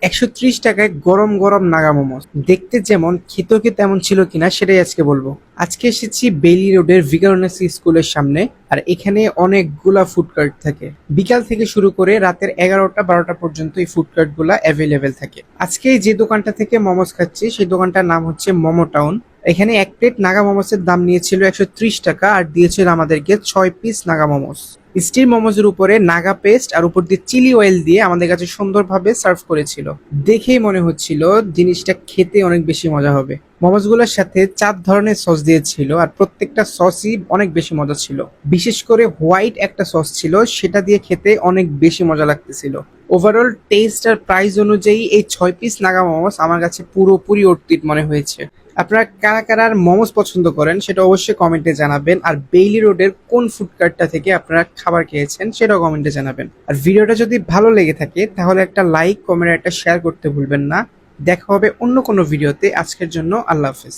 ১৩০ টাকায় গরম গরম নাগা মোমোস দেখতে যেমন খেতেও কি তেমন ছিল কিনা সেটাই আজকে বলবো। আজকে এসেছি বেইলি রোডের ভিকারুননিসা স্কুলের সামনে। আর এখানে অনেকগুলা ফুড কার্ট থাকে, বিকাল থেকে শুরু করে রাতের ১১টা ১২টা পর্যন্ত এই ফুড কার্ট গুলা অ্যাভেলেবেল থাকে। আজকে যে দোকানটা থেকে মোমোস খাচ্ছি সেই দোকানটার নাম হচ্ছে মোমো টাউন। এখানে এক প্লেট নাগা মোমোসের দাম নিয়েছিল ১৩০ টাকা আর দিয়েছিল আমাদেরকে ৬ পিস নাগা মোমোস। স্টির মোমোজের উপরে নাগা পেস্ট আর উপর দিয়ে চিলি অয়েল দিয়ে আমাদের কাছে সুন্দরভাবে সার্ভ করেছিল। দেখেই মনে হচ্ছিল জিনিসটা খেতে অনেক বেশি মজা হবে। মোমোজগুলোর সাথে ৪ ধরনের সস দিয়েছিল আর প্রত্যেকটা সসই অনেক বেশি মজা ছিল। বিশেষ করে হোয়াইট একটা সস ছিল, সেটা দিয়ে খেতে অনেক বেশি মজা লাগতেছিল। ওভারঅল টেস্ট আর প্রাইস অনুযায়ী এই ৬ পিস নাগা মোমোস আমার কাছে পুরোপুরি অর্থিত মনে হয়েছে। আপনারা কারা কারা মোমোস পছন্দ করেন সেটা অবশ্যই কমেন্টে জানাবেন। আর বেইলি রোডের কোন ফুড কার্টটা থেকে আপনারা খাবার খেয়েছেন সেটাও কমেন্টে জানাবেন। আর ভিডিওটা যদি ভালো লেগে থাকে তাহলে একটা লাইক, কমেন্ট, একটা শেয়ার করতে ভুলবেন না। দেখা হবে অন্য কোনো ভিডিওতে। আজকের জন্য আল্লাহ হাফেজ।